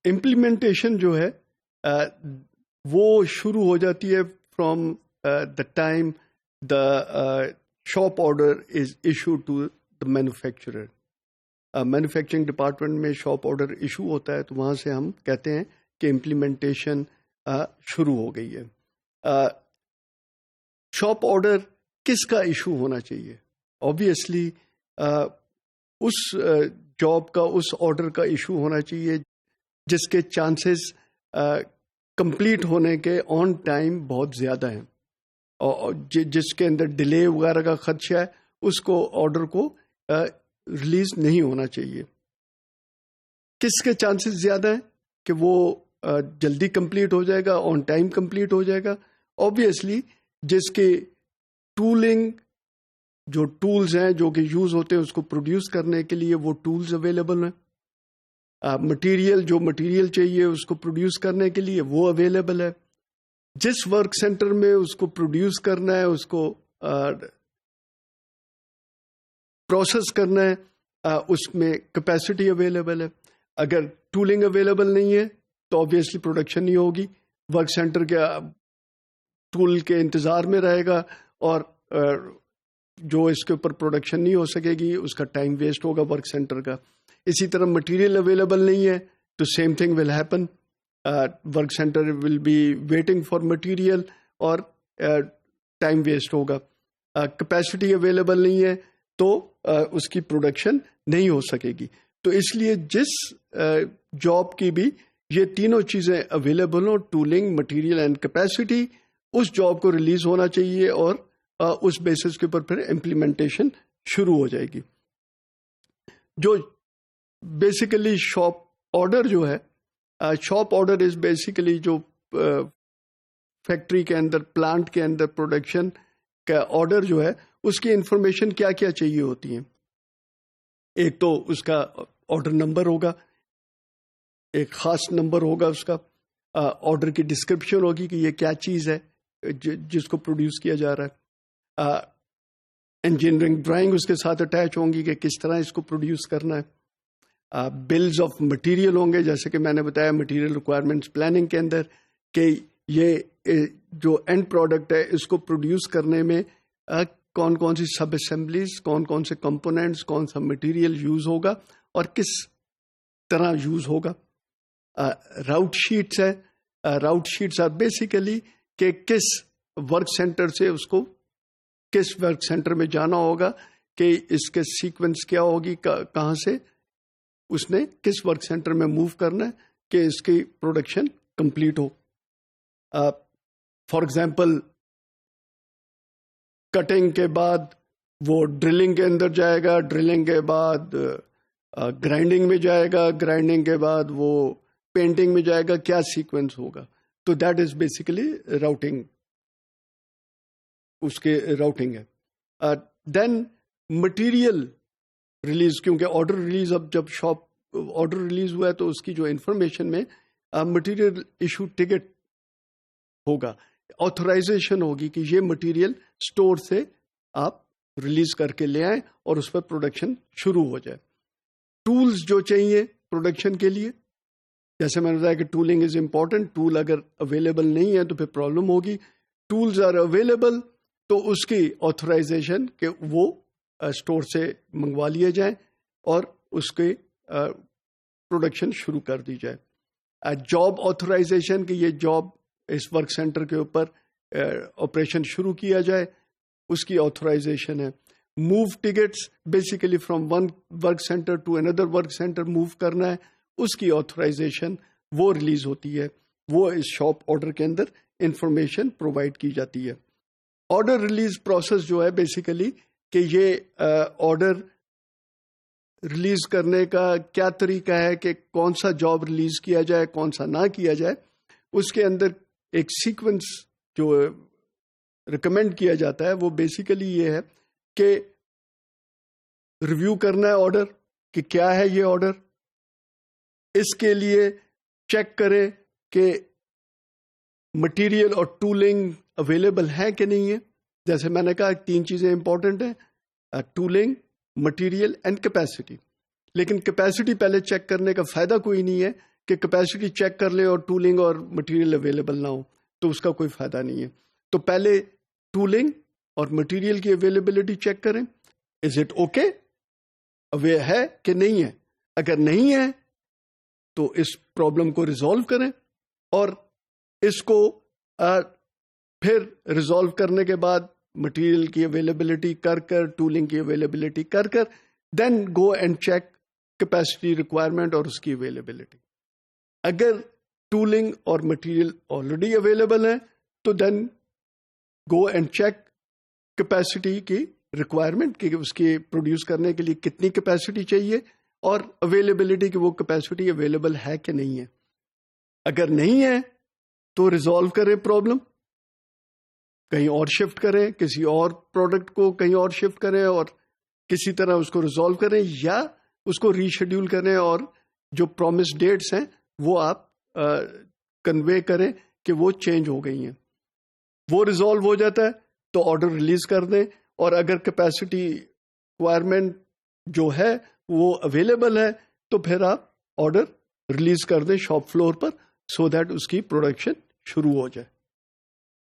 Implementation جو ہے وہ شروع ہو جاتی ہے from the time the shop order is issue to the manufacturer. Manufacturing department میں شاپ آرڈر ایشو ہوتا ہے تو وہاں سے ہم کہتے ہیں کہ امپلیمنٹیشن شروع ہو گئی ہے. شاپ آرڈر کس کا ایشو ہونا چاہیے؟ آبویسلی اس جاب کا، اس آرڈر کا ایشو ہونا چاہیے جس کے چانسز کمپلیٹ ہونے کے آن ٹائم بہت زیادہ ہیں، اور جس کے اندر ڈیلے وغیرہ کا خدشہ ہے اس کو آرڈر کو ریلیز نہیں ہونا چاہیے. کس کے چانسز زیادہ ہیں کہ وہ جلدی کمپلیٹ ہو جائے گا، آن ٹائم کمپلیٹ ہو جائے گا؟ آبویسلی جس کے ٹولنگ، جو ٹولز ہیں جو کہ یوز ہوتے ہیں اس کو پروڈیوس کرنے کے لیے وہ ٹولز اویلیبل ہیں. مٹیریل، جو مٹیریل چاہیے اس کو پروڈیوس کرنے کے لیے وہ اویلیبل ہے. جس ورک سینٹر میں اس کو پروڈیوس کرنا ہے، اس کو پروسیس کرنا ہے، اس میں کیپیسٹی اویلیبل ہے. اگر ٹولنگ اویلیبل نہیں ہے تو آبویسلی پروڈکشن نہیں ہوگی. ورک سینٹر کے ٹول کے انتظار میں رہے گا اور جو اس کے اوپر پروڈکشن نہیں ہو سکے گی، اس کا ٹائم ویسٹ ہوگا ورک سینٹر کا. اسی طرح مٹیریل اویلیبل نہیں ہے تو same thing will happen. Work centre will be waiting for material اور ٹائم ویسٹ ہوگا. کیپیسٹی اویلیبل نہیں ہے تو اس کی پروڈکشن نہیں ہو سکے گی. تو اس لیے جس جاب کی بھی یہ تینوں چیزیں اویلیبل ہوں، ٹولنگ، مٹیریل اینڈ کیپیسٹی، اس جاب کو ریلیز ہونا چاہیے اور اس بیسس کے اوپر پھر امپلیمنٹیشن شروع ہو جائے گی. جو بیسیکلی شاپ آرڈر جو ہے، شاپ آرڈر از بیسیکلی جو فیکٹری کے اندر، پلانٹ کے اندر پروڈکشن کا آرڈر جو ہے، اس کی انفارمیشن کیا کیا چاہیے ہوتی ہیں. ایک تو اس کا آرڈر نمبر ہوگا، ایک خاص نمبر ہوگا اس کا. آرڈر کی ڈسکرپشن ہوگی کہ یہ کیا چیز ہے جس کو پروڈیوس کیا جا رہا ہے. انجینئرنگ ڈرائنگ اس کے ساتھ اٹیچ ہوں گی کہ کس طرح اس کو پروڈیوس کرنا ہے. بلز آف مٹیریل ہوں گے، جیسے کہ میں نے بتایا مٹیریل ریکوائرمنٹس پلاننگ کے اندر، کہ یہ جو اینڈ پروڈکٹ ہے اس کو پروڈیوس کرنے میں کون کون سی سب اسمبلیز، کون کون سے کمپوننٹس، کون سا مٹیریل یوز ہوگا اور کس طرح یوز ہوگا. راؤٹ شیٹس ہے. راؤٹ شیٹس آر بیسیکلی کہ کس ورک سینٹر سے اس کو کس ورک سینٹر میں جانا ہوگا، کہ اس کے سیکوینس کیا ہوگی، کہاں سے اس نے کس ورک سینٹر میں موو کرنا ہے کہ اس کی production complete who. For example cutting کے بعد وہ ڈرلنگ کے اندر جائے گا، ڈرلنگ کے بعد گرائنڈنگ میں جائے گا، گرائنڈنگ کے بعد وہ پینٹنگ میں جائے گا، کیا سیکوینس ہوگا. تو دیٹ از بیسیکلی راؤٹنگ، اس کے راؤٹنگ ہے. دین مٹیریل ریلیز، کیونکہ آرڈر ریلیز، اب جب شاپ آرڈر ریلیز ہوا ہے تو اس کی جو انفارمیشن میں مٹیریل ایشو ٹکٹ ہوگا، آتھورائزیشن ہوگی کہ یہ مٹیریل اسٹور سے آپ ریلیز کر کے لے آئیں اور اس پر پروڈکشن شروع ہو جائے. ٹولز جو چاہیے پروڈکشن کے لیے، جیسے میں نے بتایا کہ ٹولنگ از امپورٹنٹ. ٹول اگر اویلیبل نہیں ہے تو پھر پرابلم ہوگی. ٹولز آر اویلیبل تو اس کی آتھورائزیشن کہ وہ اسٹور سے منگوا لیے جائیں اور اس کے پروڈکشن شروع کر دی جائے. جاب آتھورائزیشن کہ یہ جاب اس ورک سینٹر کے اوپر آپریشن شروع کیا جائے، اس کی آتھورائزیشن ہے. Move tickets, basically from one work centre to another work centre move کرنا ہے، اس کی آتھورائزیشن وہ ریلیز ہوتی ہے، وہ اس شاپ آرڈر کے اندر انفارمیشن پرووائڈ کی جاتی ہے. آرڈر ریلیز پروسیس جو ہے بیسیکلی کہ یہ آرڈر ریلیز کرنے کا کیا طریقہ ہے، کہ کون سا جاب ریلیز کیا جائے، کون سا نہ کیا جائے. اس کے اندر ایک سیکوینس جو ریکمینڈ کیا جاتا ہے وہ بیسیکلی یہ ہے کہ ریویو کرنا ہے آرڈر کہ کیا ہے یہ آرڈر. اس کے لیے چیک کریں کہ مٹیریل اور ٹولنگ اویلیبل ہے کہ نہیں ہے. جیسے میں نے کہا 3 چیزیں امپورٹنٹ ہیں، ٹولنگ، مٹیریل اینڈ کیپیسٹی. لیکن کیپیسٹی پہلے چیک کرنے کا فائدہ کوئی نہیں ہے کہ کیپیسٹی چیک کر لیں اور ٹولنگ اور مٹیریل اویلیبل نہ ہو تو اس کا کوئی فائدہ نہیں ہے. تو پہلے ٹولنگ اور مٹیریل کی اویلیبلٹی چیک کریں. از اٹ اوکے ہے کہ نہیں ہے؟ اگر نہیں ہے تو اس پرابلم کو ریزالو کریں اور اس کو پھر ریزالو کرنے کے بعد مٹیریل کی اویلیبلٹی کر ٹولنگ کی اویلیبلٹی کر دین go and check capacity requirement اور اس کی اویلیبلٹی. اگر ٹولنگ اور مٹیریل آلریڈی اویلیبل ہے تو دین گو اینڈ چیک کیپیسٹی کی ریکوائرمنٹ کہ اس کے پروڈیوس کرنے کے لیے کتنی کیپیسٹی چاہیے اور اویلیبلٹی کہ وہ کیپیسٹی اویلیبل ہے کہ نہیں ہے. اگر نہیں ہے تو ریزالو کریں پرابلم، کہیں اور شفٹ کریں، کسی اور پروڈکٹ کو کہیں اور شفٹ کریں اور کسی طرح اس کو ریزالو کریں یا اس کو ریشیڈیول کریں اور جو پرومس ڈیٹس ہیں وہ آپ کنوے کریں کہ وہ چینج ہو گئی ہیں. وہ ریزالو ہو جاتا ہے تو آرڈر ریلیز کر دیں اور اگر کیپیسٹی ریکوائرمنٹ جو ہے وہ اویلیبل ہے تو پھر آپ آرڈر ریلیز کر دیں شاپ فلور پر سو دیٹ اس کی پروڈکشن شروع ہو جائے.